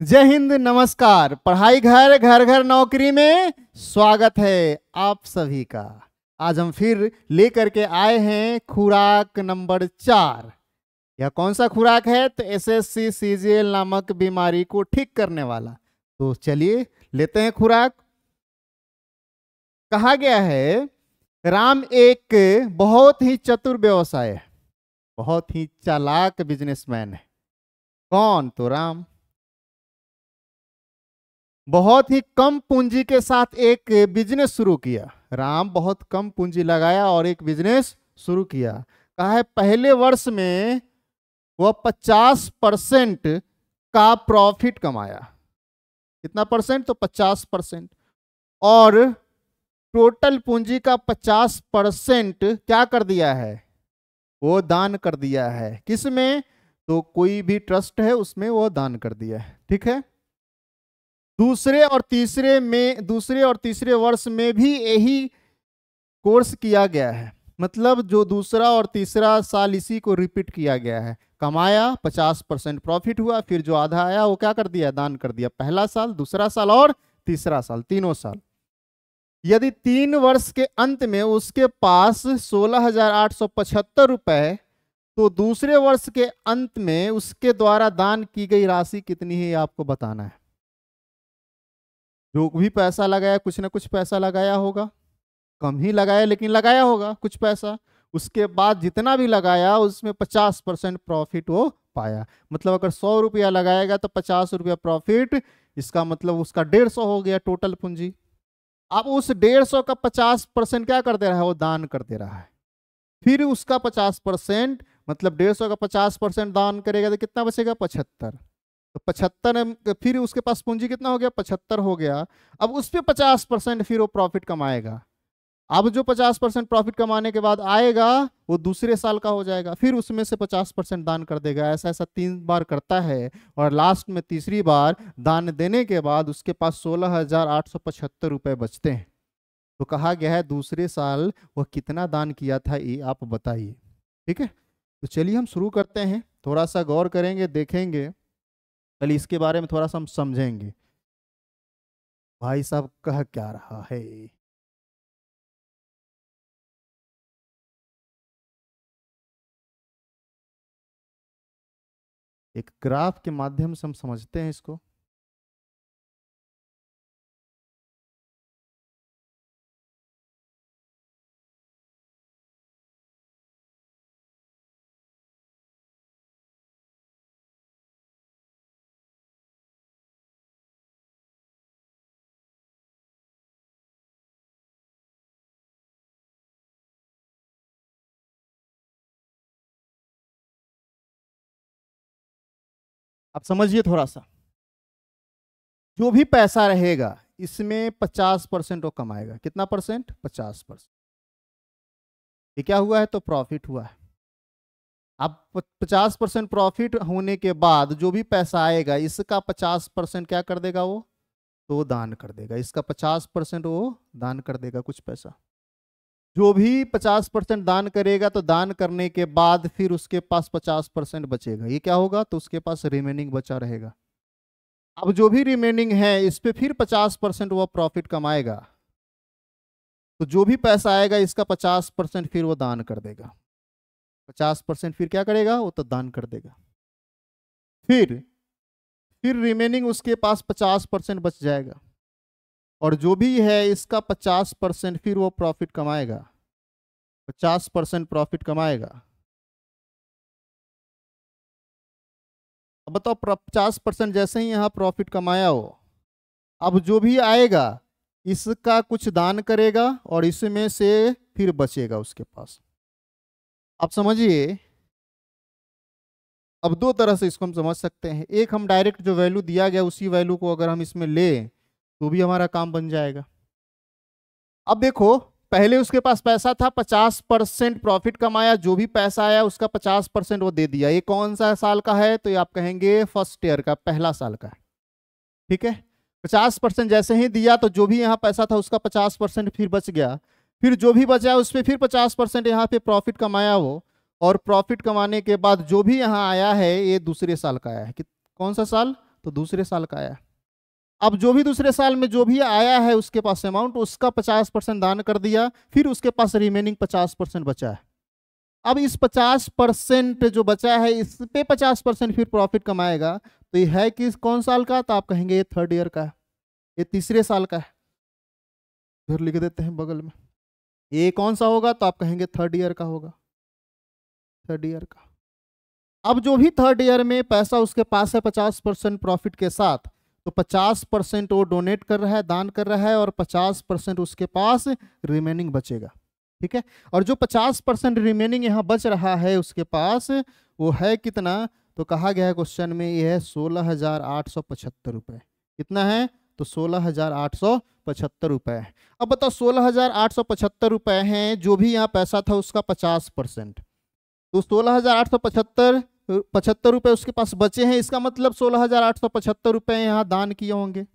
जय हिंद, नमस्कार। पढ़ाई घर घर घर नौकरी में स्वागत है आप सभी का। आज हम फिर लेकर के आए हैं खुराक नंबर 4। यह कौन सा खुराक है? तो एसएससी सीजीएल नामक बीमारी को ठीक करने वाला। तो चलिए लेते हैं खुराक। कहा गया है राम एक बहुत ही चतुर व्यवसाय है, बहुत ही चालाक बिजनेसमैन है। कौन? तो राम। बहुत ही कम पूंजी के साथ एक बिजनेस शुरू किया। राम बहुत कम पूंजी लगाया और एक बिजनेस शुरू किया। कहा है पहले वर्ष में वह 50% का प्रॉफिट कमाया। कितना परसेंट? तो 50%। और टोटल पूंजी का 50% क्या कर दिया है? वो दान कर दिया है। किसमें? तो कोई भी ट्रस्ट है उसमें वो दान कर दिया है। ठीक है। दूसरे और तीसरे वर्ष में भी यही कोर्स किया गया है। मतलब जो दूसरा और तीसरा साल इसी को रिपीट किया गया है। कमाया, 50% प्रॉफिट हुआ, फिर जो आधा आया वो क्या कर दिया? दान कर दिया। पहला साल, दूसरा साल और तीसरा साल, तीनों साल। यदि 3 वर्ष के अंत में उसके पास 16,875 रुपए, तो दूसरे वर्ष के अंत में उसके द्वारा दान की गई राशि कितनी है आपको बताना है। जो भी पैसा लगाया, कुछ ना कुछ पैसा लगाया होगा। कम ही लगाया लेकिन लगाया होगा कुछ पैसा। उसके बाद जितना भी लगाया उसमें 50% प्रॉफिट वो पाया। मतलब अगर 100 रुपया लगाएगा तो 50 रुपया प्रॉफिट, इसका मतलब उसका 150 हो गया टोटल पूंजी। अब उस 150 का 50% क्या कर दे रहा है? वो दान कर दे रहा है। फिर उसका 50%, मतलब 150 का 50% दान करेगा तो कितना बचेगा? 75। तो 75, फिर उसके पास पूंजी कितना हो गया? 75 हो गया। अब उस पर 50% फिर वो प्रॉफिट कमाएगा। अब जो 50% प्रॉफिट कमाने के बाद आएगा वो दूसरे साल का हो जाएगा। फिर उसमें से 50% दान कर देगा। ऐसा ऐसा 3 बार करता है और लास्ट में तीसरी बार दान देने के बाद उसके पास 16,875 रुपए बचते हैं। तो कहा गया है दूसरे साल वह कितना दान किया था ये आप बताइए। ठीक है। तो चलिए हम शुरू करते हैं। थोड़ा सा गौर करेंगे, देखेंगे, पहले इसके बारे में थोड़ा सा हम समझेंगे भाई साहब कह क्या रहा है। एक ग्राफ के माध्यम से हम समझते हैं इसको। अब समझिए थोड़ा सा। जो भी पैसा रहेगा इसमें 50% वो कमाएगा। कितना परसेंट? 50%। ये क्या हुआ है? तो प्रॉफिट हुआ है। अब 50% प्रॉफिट होने के बाद जो भी पैसा आएगा इसका 50% क्या कर देगा वो? तो वो दान कर देगा। इसका 50% वो दान कर देगा कुछ पैसा। जो भी 50% दान करेगा तो दान करने के बाद फिर उसके पास 50% बचेगा। ये क्या होगा? तो उसके पास रिमेनिंग बचा रहेगा। अब जो भी रिमेनिंग है इस पे फिर 50% वो प्रॉफिट कमाएगा। तो जो भी पैसा आएगा इसका 50% फिर वो दान कर देगा। 50% फिर क्या करेगा? वो तो दान कर देगा। फिर फिर रिमेनिंग उसके पास 50% बच जाएगा। और जो भी है इसका 50% फिर वो प्रॉफिट कमाएगा। 50% प्रॉफिट कमाएगा। अब बताओ 50% जैसे ही यहाँ प्रॉफिट कमाया हो, अब जो भी आएगा इसका कुछ दान करेगा और इसमें से फिर बचेगा उसके पास। अब समझिए, अब 2 तरह से इसको हम समझ सकते हैं। एक, हम डायरेक्ट जो वैल्यू दिया गया उसी वैल्यू को अगर हम इसमें लें तो भी हमारा काम बन जाएगा। अब देखो, पहले उसके पास पैसा था, 50% प्रॉफिट कमाया, जो भी पैसा आया उसका 50% वो दे दिया। ये कौन सा साल का है? तो ये आप कहेंगे फर्स्ट ईयर का, पहला साल का है। ठीक है। 50% जैसे ही दिया तो जो भी यहाँ पैसा था उसका 50% फिर बच गया। फिर जो भी बचा उस पर फिर 50% यहाँ पे प्रॉफिट कमाया वो। और प्रॉफिट कमाने के बाद जो भी यहाँ आया है ये दूसरे साल का आया है। कि कौन सा साल? तो दूसरे साल का आया। अब जो भी दूसरे साल में जो भी आया है उसके पास अमाउंट, उसका 50% दान कर दिया, फिर उसके पास रिमेनिंग 50% बचा है। अब इस 50% जो बचा है इस पे 50% फिर प्रॉफिट कमाएगा। तो ये है कि कौन साल का? तो आप कहेंगे ये थर्ड ईयर का है, ये तीसरे साल का है। फिर लिख देते हैं बगल में, ये कौन सा होगा? तो आप कहेंगे थर्ड ईयर का होगा, थर्ड ईयर का। अब जो भी थर्ड ईयर में पैसा उसके पास है 50% प्रॉफिट के साथ, तो 50% वो डोनेट कर रहा है, दान कर रहा है, और 50% उसके पास रिमेनिंग बचेगा। ठीक है, और जो 50% रिमेनिंग यहाँ बच रहा है उसके पास, वो है कितना? तो कहा गया है क्वेश्चन में, ये है 16,875 रुपए। कितना है? तो 16,875 रुपए। अब बताओ 16,875 रुपए हैं, जो भी यहाँ पैसा था उसका 50%, तो 16,875 रुपए उसके पास बचे हैं। इसका मतलब 16,875 रुपए यहाँ दान किए होंगे।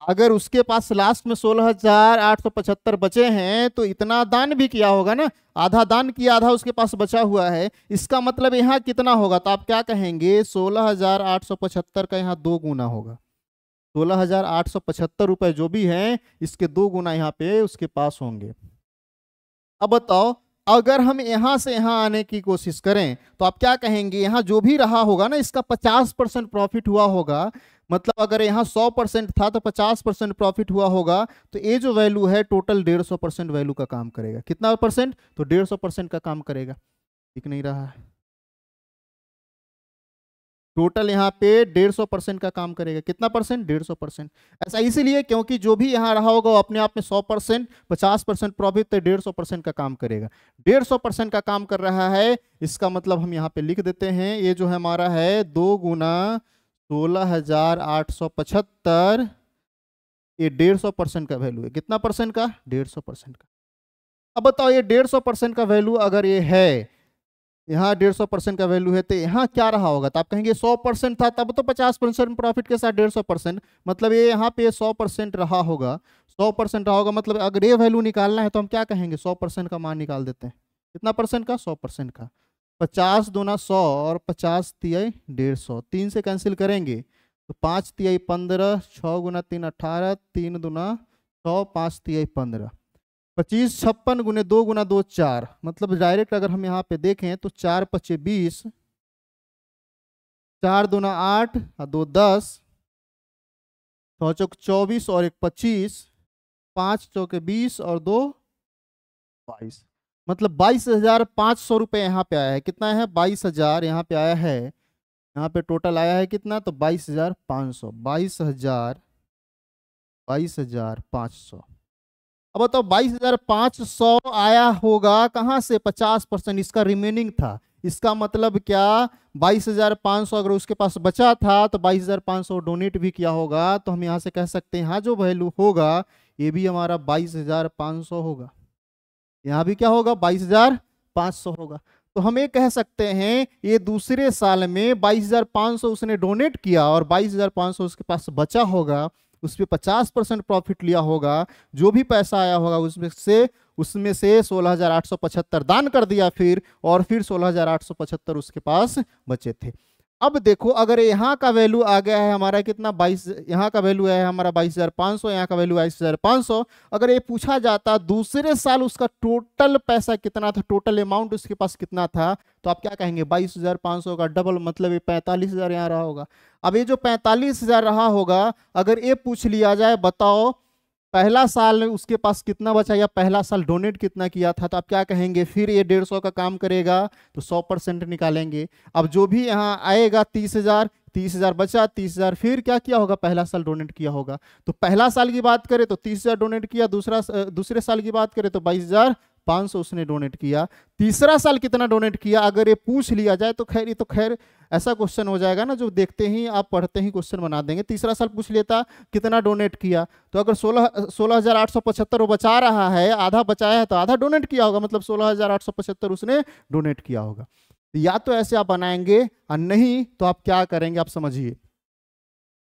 अगर उसके पास लास्ट में 16,875 बचे हैं तो इतना दान भी किया होगा ना, आधा दान किया, आधा उसके पास बचा हुआ है। इसका मतलब यहाँ कितना होगा? तो आप क्या कहेंगे? 16,875 का यहाँ 2 गुना होगा। 16,875 रुपए जो भी हैं इसके 2 गुना यहाँ पे उसके पास होंगे। अब बताओ, अगर हम यहां से यहां आने की कोशिश करें तो आप क्या कहेंगे? यहां जो भी रहा होगा ना इसका 50% प्रॉफिट हुआ होगा। मतलब अगर यहाँ 100% था तो 50% प्रॉफिट हुआ होगा, तो ये जो वैल्यू है टोटल 150% वैल्यू का काम करेगा। कितना परसेंट? तो 150% का काम करेगा। ठीक नहीं रहा है, टोटल यहाँ पे 150% का काम करेगा। कितना परसेंट? 150%। ऐसा इसीलिए क्योंकि जो भी यहाँ रहा होगा वो अपने आप में 100%, 50% प्रॉफिट, तो 150% का काम करेगा। 150% का काम कर रहा है, इसका मतलब हम यहाँ पे लिख देते हैं, ये जो है हमारा है 2 गुना 16,875, ये 150% का वैल्यू है। कितना परसेंट का? 150% का। अब बताओ ये 150% का वैल्यू अगर ये है, यहाँ 150% का वैल्यू है, तो यहाँ क्या रहा होगा? तो आप कहेंगे 100% था तब तो 50% प्रॉफिट के साथ 150%, मतलब ये यहाँ पे 100% रहा होगा। 100% रहा होगा, मतलब अगर ये वैल्यू निकालना है तो हम क्या कहेंगे? 100% का मान निकाल देते हैं। कितना परसेंट का? 100% का। 50 दूना 100 और 50 तिहाई 150, 3 से कैंसिल करेंगे तो 5 तिहाई 15, 6 गुना 3 18, 3 दूना 100, 5 तिहाई 15, 25 56 गुने 2 गुना 2 4, मतलब डायरेक्ट अगर हम यहाँ पे देखें तो 4 पचे 20, 4 दूना 8 और 2 10, 6 चौक 24 और 1 25, 5 चौके 20 और 2 22, मतलब 22,500 रुपये यहाँ पे आया है। कितना है? 22,000 यहाँ पे आया है। यहाँ पे टोटल आया है कितना? तो 22,500, 22,500। अब बताओ 22,500 आया होगा कहाँ से? 50%, इसका रिमेनिंग था। इसका मतलब क्या? 22,500 अगर उसके पास बचा था तो 22,500 डोनेट भी किया होगा। तो हम यहाँ से कह सकते हैं यहाँ जो वैल्यू होगा ये भी हमारा 22,500 होगा। यहाँ भी क्या होगा? 22,500 होगा। तो हम ये कह सकते हैं ये दूसरे साल में 22,500 उसने डोनेट किया और 22,500 उसके पास बचा होगा, उस पर 50% प्रॉफिट लिया होगा। जो भी पैसा आया होगा उसमें से 16,875 दान कर दिया फिर, और फिर 16,875 उसके पास बचे थे। अब देखो अगर यहाँ का वैल्यू आ गया है हमारा कितना? 22, यहाँ का वैल्यू है हमारा 22,500, यहाँ का वैल्यू 22,500। अगर ये पूछा जाता दूसरे साल उसका टोटल पैसा कितना था, टोटल अमाउंट उसके पास कितना था, तो आप क्या कहेंगे? 22,500 का डबल, मतलब ये 45,000 यहाँ रहा होगा। अब ये जो 45,000 रहा होगा, अगर ये पूछ लिया जाए बताओ पहला साल उसके पास कितना बचा या पहला साल डोनेट कितना किया था, तो आप क्या कहेंगे? फिर ये 150 का काम करेगा तो 100% निकालेंगे। अब जो भी यहाँ आएगा 30,000, 30,000 बचा, 30,000 फिर क्या किया होगा? पहला साल डोनेट किया होगा। तो पहला साल की बात करें तो 30,000 डोनेट किया, दूसरे साल की बात करें तो 22,500 उसने डोनेट किया। तीसरा साल कितना डोनेट किया अगर ये पूछ लिया जाए तो खैर, ये तो खैर ऐसा क्वेश्चन हो जाएगा ना जो देखते ही आप पढ़ते ही क्वेश्चन बना देंगे। तीसरा साल पूछ लेता कितना डोनेट किया, तो अगर 16,875 वो बचा रहा है, आधा बचाया है तो आधा डोनेट किया होगा, मतलब 16,875 उसने डोनेट किया होगा। या तो ऐसे आप बनाएंगे और नहीं तो आप क्या करेंगे? आप समझिए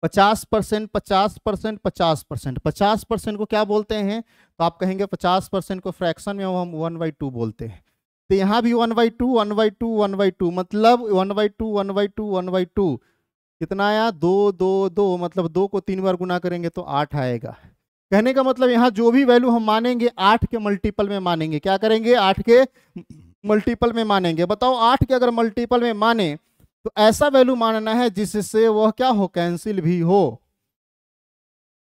50%, 50%, 50%। 50% को क्या बोलते हैं? तो आप कहेंगे 50% को फ्रैक्शन में हम 1/2 बोलते हैं। तो यहाँ भी 1/2, 1/2, 1/2, मतलब 1/2, 1/2, 1/2, कितना आया, 2 2 2, मतलब 2 को 3 बार गुना करेंगे तो 8 आएगा। कहने का मतलब यहाँ जो भी वैल्यू हम मानेंगे 8 के मल्टीपल में मानेंगे। क्या करेंगे, 8 के मल्टीपल में मानेंगे। बताओ 8 के अगर मल्टीपल में माने तो ऐसा वैल्यू मानना है जिससे वह क्या हो, कैंसिल भी हो,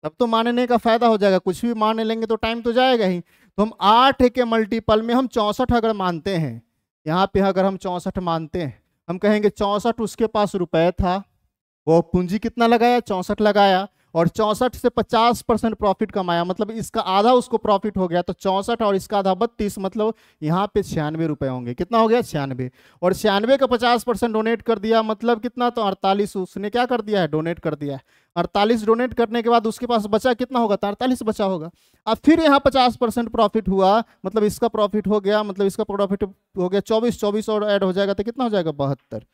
तब तो मानने का फायदा हो जाएगा। कुछ भी मान लेंगे तो टाइम तो जाएगा ही। तो हम 8 के मल्टीपल में हम 64 अगर मानते हैं, यहाँ पे अगर हम 64 मानते हैं, हम कहेंगे 64 उसके पास रुपए था, वो पूंजी कितना लगाया, 64 लगाया, और 64 से 50% प्रॉफिट कमाया, मतलब इसका आधा उसको प्रॉफिट हो गया। तो 64 और इसका आधा 32, मतलब यहाँ पे 96 रुपए होंगे। कितना हो गया, 96। और 96 का 50% डोनेट कर दिया, मतलब कितना, तो 48 उसने क्या कर दिया है, डोनेट कर दिया है। 48 डोनेट करने के बाद उसके पास बचा कितना होगा, तो 48 बचा होगा। अब फिर यहाँ 50% प्रॉफिट हुआ, मतलब इसका प्रॉफिट हो गया, मतलब इसका प्रॉफिट हो गया 24, 24 और ऐड हो जाएगा तो कितना हो जाएगा, 72।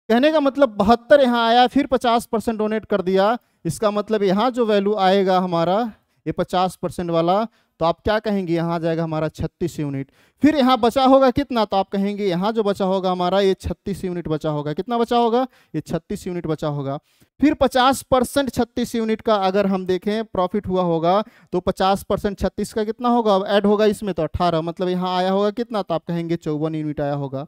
कहने का मतलब 72 यहाँ आया, फिर 50% डोनेट कर दिया, इसका मतलब यहाँ जो वैल्यू आएगा हमारा ये 50% वाला, तो आप क्या कहेंगे, यहाँ जाएगा हमारा 36 यूनिट। फिर यहाँ बचा होगा कितना, तो आप कहेंगे यहाँ जो बचा होगा हमारा ये 36 यूनिट बचा होगा। कितना बचा होगा, ये 36 यूनिट बचा होगा। फिर 50% 36 यूनिट का अगर हम देखें प्रॉफिट हुआ होगा, तो 50% 36 का कितना होगा, ऐड होगा इसमें तो 18, मतलब यहाँ आया होगा कितना, तो आप कहेंगे 54 यूनिट आया होगा।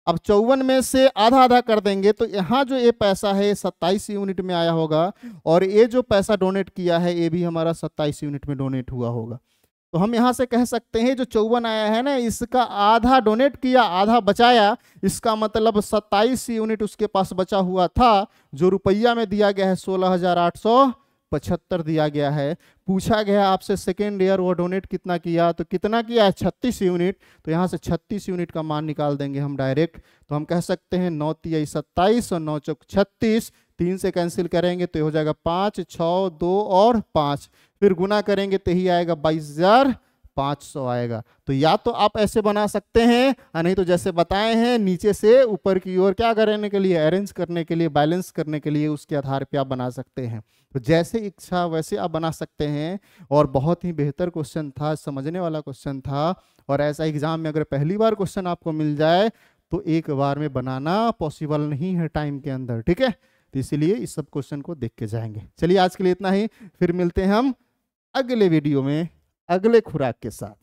अब 54 में से आधा आधा कर देंगे तो यहाँ जो ये पैसा है 27 यूनिट में आया होगा, और ये जो पैसा डोनेट किया है ये भी हमारा 27 यूनिट में डोनेट हुआ होगा। तो हम यहाँ से कह सकते हैं जो 54 आया है ना, इसका आधा डोनेट किया, आधा बचाया, इसका मतलब 27 यूनिट उसके पास बचा हुआ था। जो रुपया में दिया गया है 16,875 दिया गया है। पूछा गया आपसे सेकेंड ईयर वो डोनेट कितना किया, तो कितना किया है, 36 यूनिट। तो यहाँ से 36 यूनिट का मान निकाल देंगे हम डायरेक्ट। तो हम कह सकते हैं 9 तिया 27 और 9 चौक 36, 3 से कैंसिल करेंगे तो हो जाएगा 5, 6, 2 और 5, फिर गुना करेंगे तो ही आएगा 22,500 आएगा। तो या तो आप ऐसे बना सकते हैं, या नहीं तो जैसे बताए हैं नीचे से ऊपर की ओर क्या करने के लिए, अरेंज करने के लिए, बैलेंस करने के लिए, उसके आधार पे आप बना सकते हैं। तो जैसे इच्छा वैसे आप बना सकते हैं। और बहुत ही बेहतर क्वेश्चन था, समझने वाला क्वेश्चन था। और ऐसा एग्जाम में अगर पहली बार क्वेश्चन आपको मिल जाए तो एक बार में बनाना पॉसिबल नहीं है टाइम के अंदर, ठीक है। तो इसीलिए इस सब क्वेश्चन को देख के जाएंगे। चलिए आज के लिए इतना ही, फिर मिलते हैं हम अगले वीडियो में अगले खुराक के साथ।